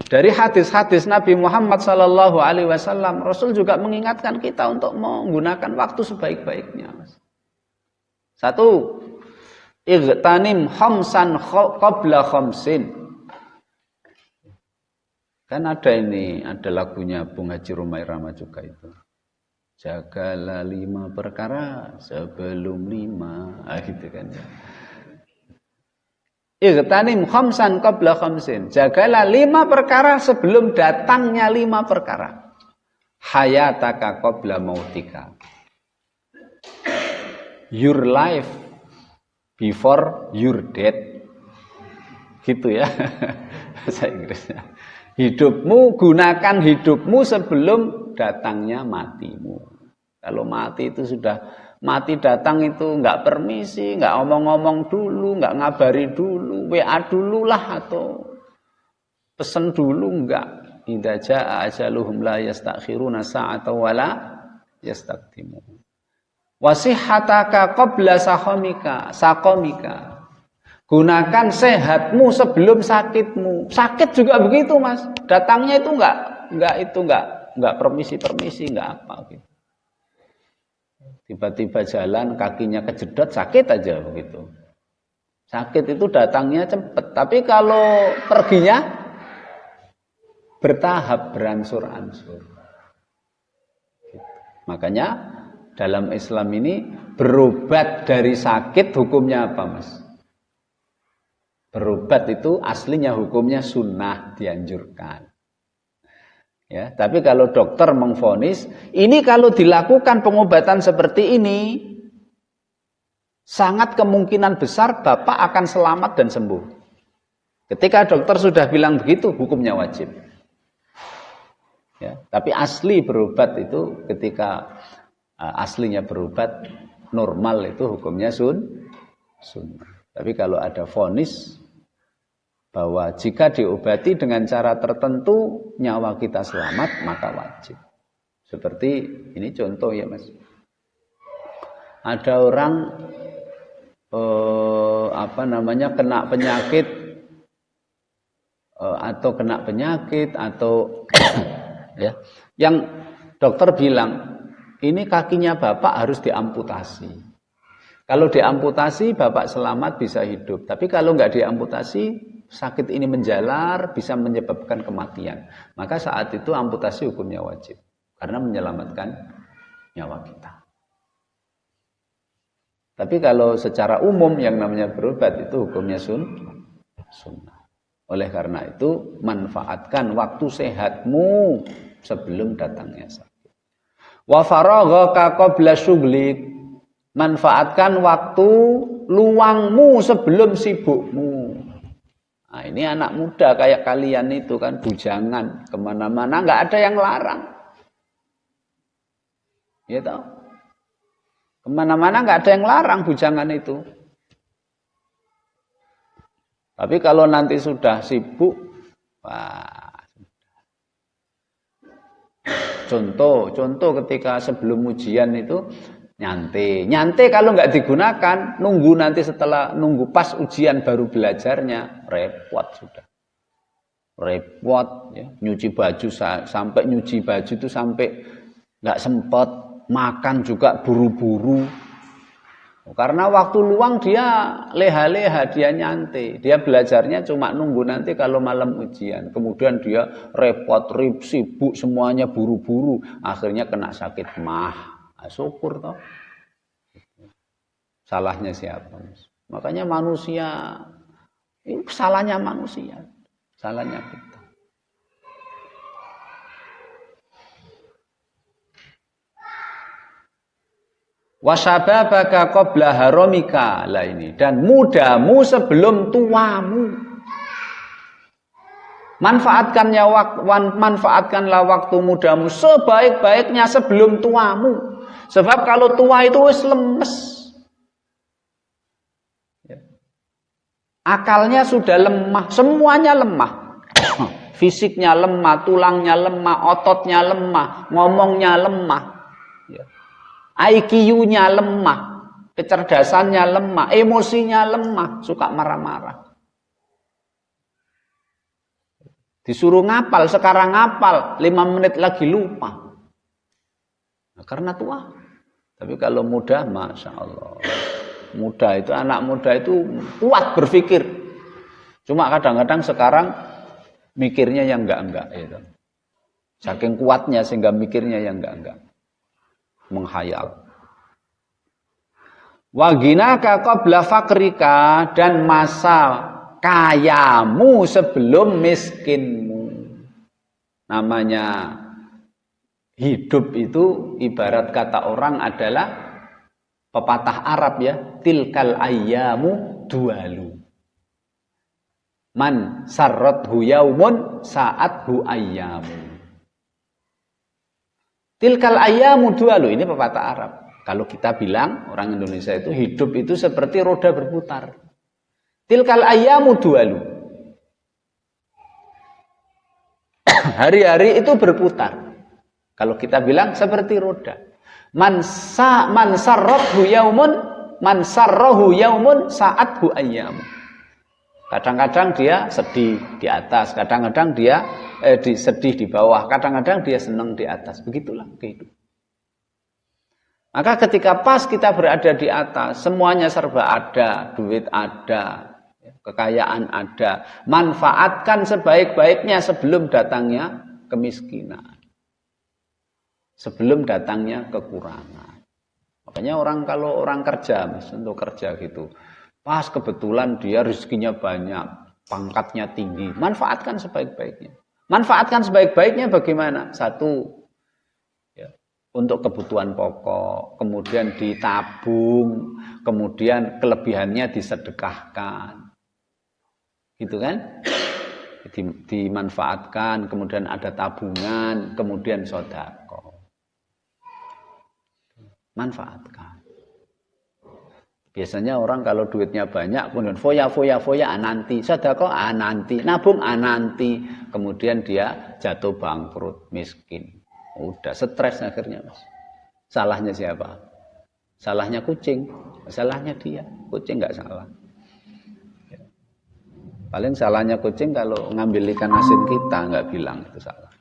Dari hadis-hadis Nabi Muhammad sallallahu alaihi wasallam, Rasul juga mengingatkan kita untuk menggunakan waktu sebaik-baiknya, Mas. Satu, igtanim khamsan qabla khamsin. Kan ada ada lagunya Bung Haji Romai Rama juga itu. Jagalah 5 perkara sebelum 5. Gitu kan ya. Igtanim khamsan qabla khamsin. Jagalah 5 perkara sebelum datangnya 5 perkara. Hayataka qabla mautika. Your life before your death. Gitu ya. Bahasa Inggrisnya. Gunakan hidupmu sebelum datangnya matimu. Kalau mati itu sudah mati datang itu nggak permisi, nggak ngomong-ngomong dulu, nggak ngabari dulu, WA dulu lah atau pesen dulu nggak. Idza jaa ajaluhum la yastakhiruna sa'atan wala yastaqdimun. Wasihataka qabla saqamika. Gunakan sehatmu sebelum sakitmu. Sakit juga begitu, Mas. Datangnya itu enggak permisi-permisi, enggak apa gitu. Tiba-tiba jalan kakinya kejedot, sakit aja begitu. Sakit itu datangnya cepat, tapi kalau perginya bertahap, beransur-ansur. Makanya dalam Islam ini berobat dari sakit hukumnya apa, Mas? Berobat itu aslinya hukumnya sunnah, dianjurkan. Ya, tapi kalau dokter mengvonis, ini kalau dilakukan pengobatan seperti ini, sangat kemungkinan besar Bapak akan selamat dan sembuh. Ketika dokter sudah bilang begitu, hukumnya wajib. Ya, tapi asli berobat itu ketika aslinya berobat normal itu hukumnya sunnah. Tapi kalau ada vonis bahwa jika diobati dengan cara tertentu nyawa kita selamat, maka wajib. Seperti ini contoh ya, Mas. Ada orang kena penyakit atau ya, yang dokter bilang ini kakinya Bapak harus diamputasi. Kalau diamputasi, Bapak selamat bisa hidup. Tapi kalau nggak diamputasi, sakit ini menjalar, bisa menyebabkan kematian. Maka saat itu amputasi hukumnya wajib. Karena menyelamatkan nyawa kita. Tapi kalau secara umum yang namanya berobat itu hukumnya sunnah. Oleh karena itu, manfaatkan waktu sehatmu sebelum datangnya sakit. Wa faraghaka qabla syughlik. Manfaatkan waktu luangmu sebelum sibukmu. Nah, ini anak muda kayak kalian itu kan bujangan kemana-mana, nggak ada yang larang. Ya tahu? Kemana-mana nggak ada yang larang bujangan itu. Tapi kalau nanti sudah sibuk, wah. Contoh ketika sebelum ujian itu nyantai kalau nggak digunakan, nunggu pas ujian baru belajarnya, repot sudah. Repot ya, nyuci baju sampai nyuci baju itu sampai nggak sempat, makan juga buru-buru. Karena waktu luang dia leha-leha, dia nyantai. Dia belajarnya cuma nunggu nanti kalau malam ujian. Kemudian dia repot, sibuk semuanya buru-buru, akhirnya kena sakit mah. Syukur toh. Salahnya siapa? Makanya manusia, ini salahnya manusia, salahnya kita. Wasababaka qabla haramika, lah ini, dan mudamu sebelum tuamu. Manfaatkanlah waktu mudamu sebaik-baiknya sebelum tuamu. Sebab kalau tua itu wis lemes. Akalnya sudah lemah, semuanya lemah. Fisiknya lemah, tulangnya lemah, ototnya lemah, ngomongnya lemah. IQ-nya lemah, kecerdasannya lemah, emosinya lemah, suka marah-marah. Disuruh ngapal, sekarang ngapal, 5 menit lagi lupa. Nah, karena tua. Tapi kalau muda, Masya Allah. Muda itu, anak muda itu kuat berpikir. Cuma kadang-kadang sekarang mikirnya yang enggak-enggak. Gitu. Saking kuatnya sehingga mikirnya yang enggak-enggak. Menghayal. Waginaka qabla fakrika, dan masa kayamu sebelum miskinmu. Namanya hidup itu ibarat kata orang adalah pepatah Arab ya, tilkal ayyamu dualu. Man sarrathu yaumun sa'athu ayyamu. Tilkal ayyamu dualu, ini pepatah Arab. Kalau kita bilang orang Indonesia itu hidup itu seperti roda berputar. Tilkal ayyamu dualu. Hari-hari itu berputar. Kalau kita bilang seperti roda. Man sarrahu yaumun sa'athu ayyamu. Kadang-kadang dia sedih di atas, kadang-kadang dia sedih di bawah, kadang-kadang dia senang di atas. Begitulah kehidupan. Maka ketika pas kita berada di atas, semuanya serba ada, duit ada, kekayaan ada. Manfaatkan sebaik-baiknya sebelum datangnya kemiskinan. Sebelum datangnya kekurangan. Makanya kalau orang kerja, Mas, untuk kerja gitu. Pas kebetulan dia rezekinya banyak, pangkatnya tinggi. Manfaatkan sebaik-baiknya. Manfaatkan sebaik-baiknya bagaimana? Satu, ya, untuk kebutuhan pokok. Kemudian ditabung. Kemudian kelebihannya disedekahkan. Gitu kan? Dimanfaatkan, kemudian ada tabungan, kemudian sedekah. Manfaatkan. Biasanya orang kalau duitnya banyak, kemudian foya nanti, sedekah nanti, nabung nanti, kemudian dia jatuh bangkrut, miskin. Udah stres akhirnya, Mas. Salahnya siapa? Salahnya kucing, salahnya dia. Kucing nggak salah. Paling salahnya kucing kalau ngambil ikan asin kita, nggak bilang itu salah.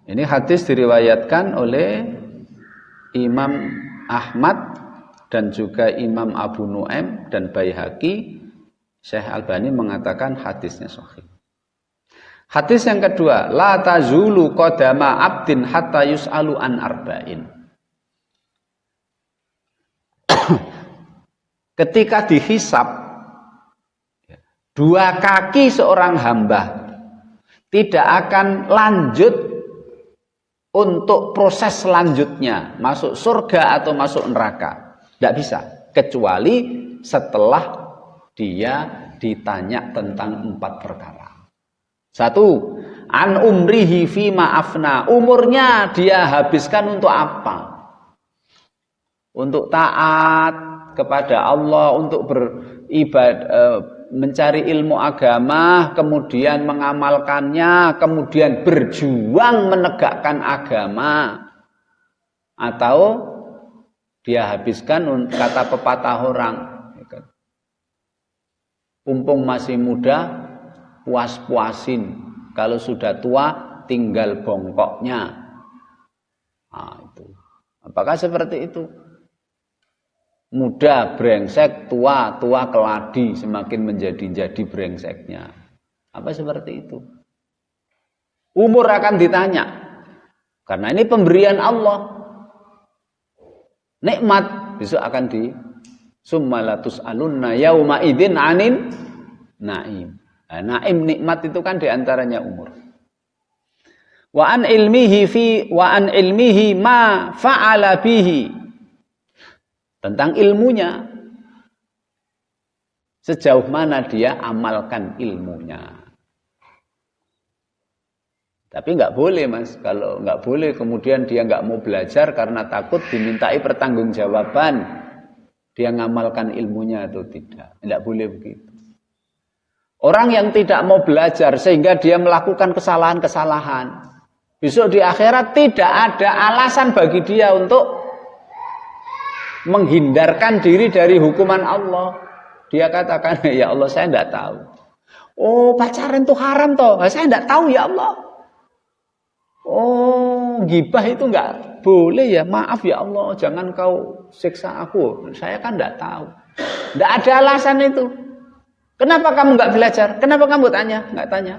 Ini hadis diriwayatkan oleh Imam Ahmad dan juga Imam Abu Nu'aim dan Baihaqi. Syekh Albani mengatakan hadisnya sahih. Hadis yang kedua, la tazulu qadama abdin hatta yus'alu an arba'in. Ketika dihisab, 2 kaki seorang hamba tidak akan lanjut untuk proses selanjutnya, masuk surga atau masuk neraka. Tidak bisa, kecuali setelah dia ditanya tentang 4 perkara. 1, an umrihi fima afna. Umurnya dia habiskan untuk apa? Untuk taat kepada Allah, untuk beribadah, mencari ilmu agama, kemudian mengamalkannya, kemudian berjuang menegakkan agama. Atau dia habiskan, kata pepatah orang, mumpung masih muda, puas-puasin. Kalau sudah tua, tinggal bongkoknya. Nah, itu. Apakah seperti itu? Muda brengsek, tua keladi, semakin menjadi brengseknya. Apa seperti itu? Umur akan ditanya. Karena ini pemberian Allah. Nikmat besok akan summalatus alunna yauma idzin anin naim. Nah, naim nikmat itu kan diantaranya umur. Wa an ilmihi ma fa'ala bihi. Tentang ilmunya, sejauh mana dia amalkan ilmunya. Tapi nggak boleh, Mas, kalau nggak boleh kemudian dia nggak mau belajar karena takut dimintai pertanggungjawaban dia ngamalkan ilmunya atau tidak. Nggak boleh begitu. Orang yang tidak mau belajar sehingga dia melakukan kesalahan-kesalahan, besok di akhirat tidak ada alasan bagi dia untuk menghindarkan diri dari hukuman Allah. Dia katakan, ya Allah, saya tidak tahu. Oh, pacaran itu haram toh. Saya enggak tahu ya Allah. Oh, gibah itu enggak boleh ya. Maaf ya Allah, jangan kau siksa aku. Saya kan enggak tahu. Enggak ada alasan itu. Kenapa kamu enggak belajar? Kenapa kamu tanya? Enggak tanya.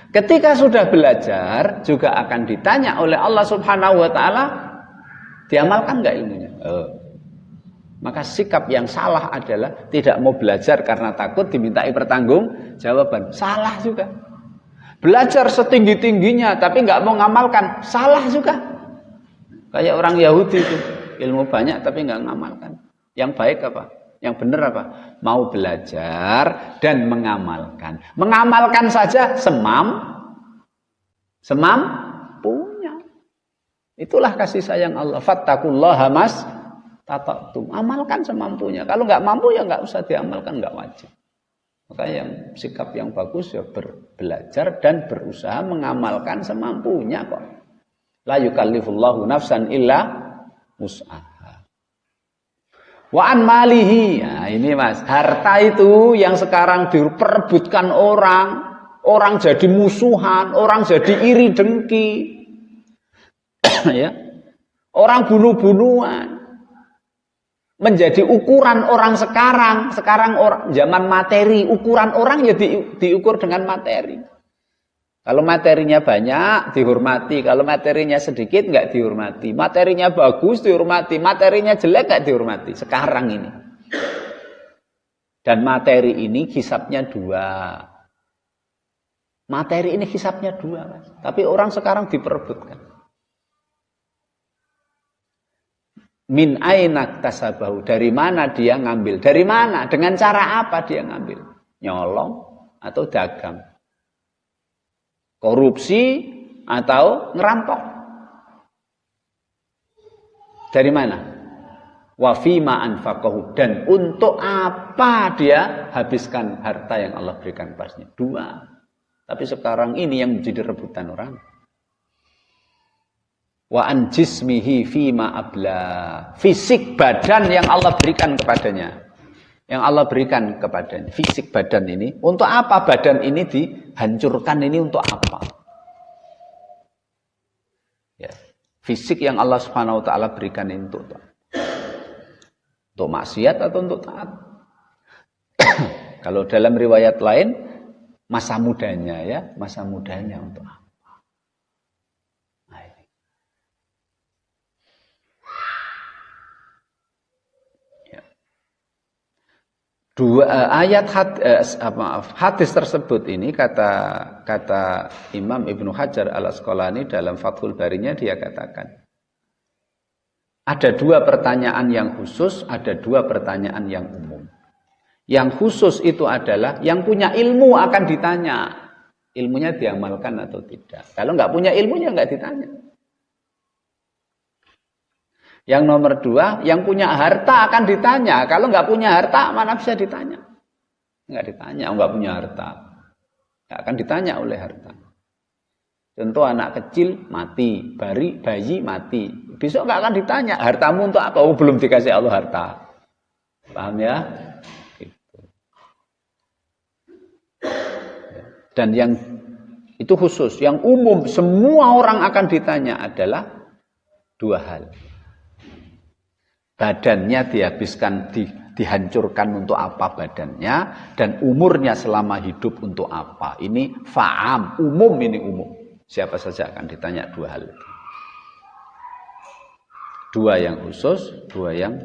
Ketika sudah belajar juga akan ditanya oleh Allah Subhanahu wa taala, diamalkan enggak ilmunya? Maka sikap yang salah adalah tidak mau belajar karena takut dimintai pertanggungjawaban. Salah juga. Belajar setinggi-tingginya tapi nggak mau ngamalkan. Salah juga. Kayak orang Yahudi itu. Ilmu banyak tapi nggak ngamalkan. Yang baik apa? Yang benar apa? Mau belajar dan mengamalkan. Mengamalkan saja semampunya. Itulah kasih sayang Allah. Fattaqullaha tata'tum, amalkan semampunya. Kalau nggak mampu ya nggak usah diamalkan, nggak wajib. Maka yang sikap yang bagus ya belajar dan berusaha mengamalkan semampunya kok. La yukallifullahu nafsan illa wus'aha. Wa an malihi. Nah, ini Mas, harta itu yang sekarang diperebutkan orang jadi musuhan, orang jadi iri dengki. Ya. Orang bunuh-bunuhan. Menjadi ukuran orang sekarang orang zaman materi, ukuran orang ya diukur dengan materi. Kalau materinya banyak dihormati, kalau materinya sedikit enggak dihormati. Materinya bagus dihormati, materinya jelek enggak dihormati sekarang ini. Dan materi ini hisabnya dua. Materi ini hisabnya dua, Mas. Tapi orang sekarang diperebutkan. Min ainak tasabahu, dari mana dia ngambil? Dari mana? Dengan cara apa dia ngambil? Nyolong atau dagang? Korupsi atau ngerampok? Dari mana? Wa fima anfaqahu, dan untuk apa dia habiskan harta yang Allah berikan pasnya? Dua. Tapi sekarang ini yang menjadi rebutan orang. Wa an jismihi fima abla, fisik badan yang Allah berikan kepadanya, fisik badan ini untuk apa? Badan ini dihancurkan ini untuk apa? Ya, fisik yang Allah Subhanahu wa taala berikan ini untuk maksiat atau untuk taat? Kalau dalam riwayat lain masa mudanya untuk apa? Hadis tersebut ini kata Imam Ibnu Hajar Al-Asqalani dalam Fathul Barinya, dia katakan ada dua pertanyaan yang khusus, ada dua pertanyaan yang umum. Yang khusus itu adalah yang punya ilmu akan ditanya, ilmunya diamalkan atau tidak. Kalau nggak punya ilmunya nggak ditanya. Yang nomor dua, yang punya harta akan ditanya. Kalau nggak punya harta, mana bisa ditanya? Nggak ditanya, nggak punya harta. Nggak akan ditanya oleh harta. Contoh anak kecil mati, bayi mati. Besok nggak akan ditanya, hartamu untuk apa? Oh, belum dikasih Allah harta. Paham ya? Gitu. Dan yang itu khusus, yang umum semua orang akan ditanya adalah dua hal. Badannya dihabiskan, dihancurkan untuk apa badannya, dan umurnya selama hidup untuk apa. Ini fa'am, umum, ini umum. Siapa saja akan ditanya dua hal itu. Dua yang khusus, dua yang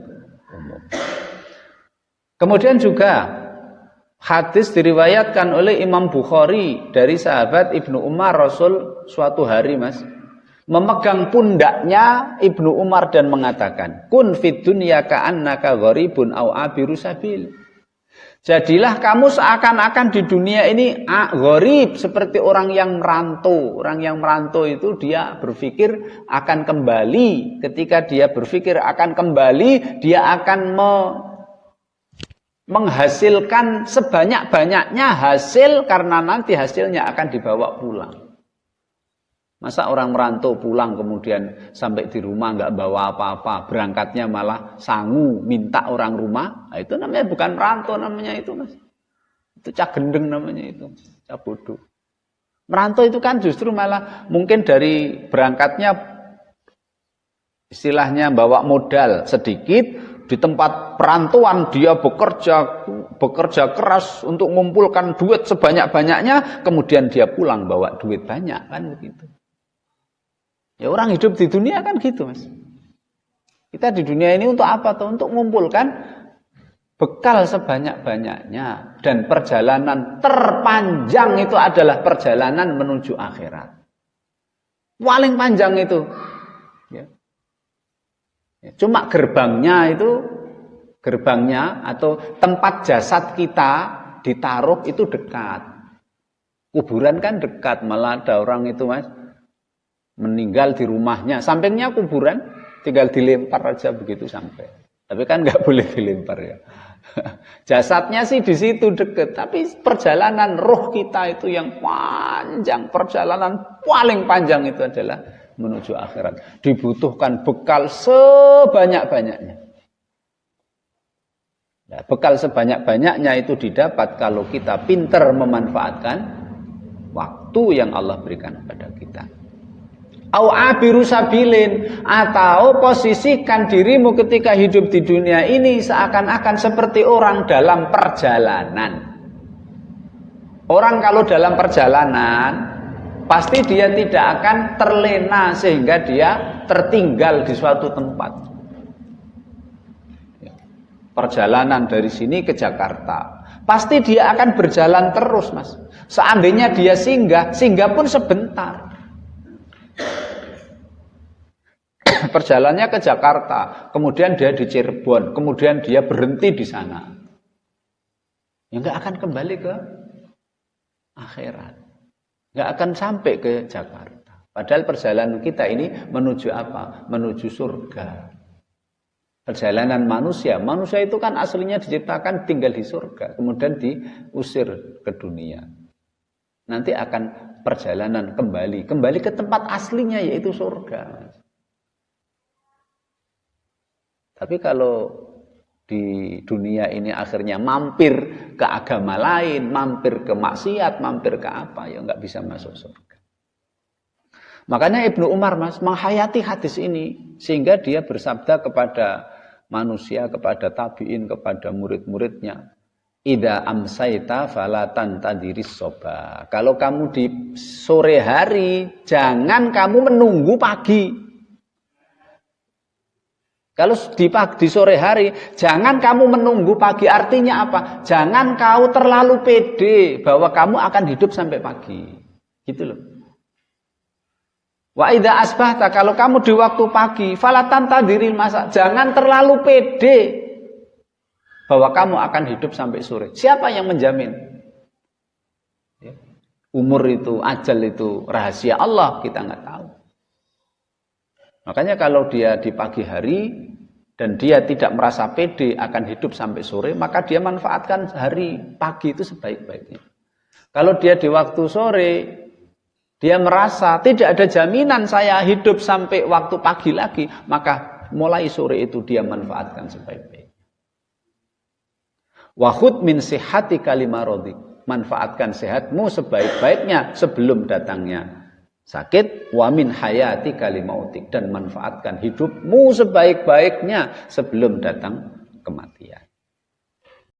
umum. Kemudian juga hadis diriwayatkan oleh Imam Bukhari dari sahabat Ibnu Umar, Rasul suatu hari, Mas, memegang pundaknya Ibnu Umar dan mengatakan, kun fid dunya ka'annaka gharibun aw abiru sabil. Jadilah kamu seakan-akan di dunia ini gharib, seperti orang yang merantau. Orang yang merantau itu dia berpikir akan kembali. Ketika dia berpikir akan kembali, dia akan menghasilkan sebanyak-banyaknya hasil, karena nanti hasilnya akan dibawa pulang. Masa orang merantau pulang kemudian sampai di rumah nggak bawa apa-apa, berangkatnya malah sangu minta orang rumah, nah, itu namanya bukan merantau namanya itu Mas. Itu cak gendeng namanya itu, cak bodoh. Merantau itu kan justru malah mungkin dari berangkatnya istilahnya bawa modal sedikit, di tempat perantauan dia bekerja keras untuk mengumpulkan duit sebanyak-banyaknya, kemudian dia pulang bawa duit banyak kan begitu. Ya orang hidup di dunia kan gitu Mas. Kita di dunia ini untuk apa tuh? Untuk mengumpulkan bekal sebanyak-banyaknya, dan perjalanan terpanjang itu adalah perjalanan menuju akhirat. Paling panjang itu. Ya. Cuma gerbangnya atau tempat jasad kita ditaruh itu dekat. Kuburan kan dekat, malah ada orang itu Mas meninggal di rumahnya, sampingnya kuburan, tinggal dilempar aja begitu sampai. Tapi kan nggak boleh dilempar ya. Jasadnya sih di situ deket, tapi perjalanan roh kita itu yang panjang, perjalanan paling panjang itu adalah menuju akhirat. Dibutuhkan bekal sebanyak-banyaknya. Nah, bekal sebanyak-banyaknya itu didapat kalau kita pintar memanfaatkan waktu yang Allah berikan kepada kita. Au abiru sabilin, atau posisikan dirimu ketika hidup di dunia ini seakan-akan seperti orang dalam perjalanan. Orang kalau dalam perjalanan pasti dia tidak akan terlena sehingga dia tertinggal di suatu tempat. Perjalanan dari sini ke Jakarta, pasti dia akan berjalan terus Mas. Seandainya dia singgah pun sebentar. Perjalanannya ke Jakarta, kemudian dia di Cirebon, kemudian dia berhenti di sana, ya nggak akan kembali ke akhirat, nggak akan sampai ke Jakarta. Padahal perjalanan kita ini menuju apa? Menuju surga. Perjalanan manusia itu kan aslinya diciptakan tinggal di surga, kemudian diusir ke dunia. Nanti akan perjalanan kembali ke tempat aslinya, yaitu surga. Tapi kalau di dunia ini akhirnya mampir ke agama lain, mampir ke maksiat, mampir ke apa, ya nggak bisa masuk surga. Makanya Ibnu Umar Mas menghayati hadis ini, sehingga dia bersabda kepada manusia, kepada tabi'in, kepada murid-muridnya, Idza amsaita fala tantadiris soba. Kalau kamu di sore hari, jangan kamu menunggu pagi. Kalau di sore hari, jangan kamu menunggu pagi. Artinya apa? Jangan kau terlalu pede bahwa kamu akan hidup sampai pagi. Gitu loh. Wa idza asbahta, kalau kamu di waktu pagi, fala tantadiril masa. Jangan terlalu pede bahwa kamu akan hidup sampai sore. Siapa yang menjamin? Umur itu, ajal itu rahasia Allah, kita nggak tahu. Makanya kalau dia di pagi hari dan dia tidak merasa pede akan hidup sampai sore, maka dia manfaatkan hari pagi itu sebaik-baiknya. Kalau dia di waktu sore, dia merasa tidak ada jaminan saya hidup sampai waktu pagi lagi, maka mulai sore itu dia manfaatkan sebaik-baiknya. Wahud min sihhati kalimarodik, manfaatkan sehatmu sebaik-baiknya sebelum datangnya sakit. Wa min hayati kalimautik, dan manfaatkan hidupmu sebaik-baiknya sebelum datang kematian.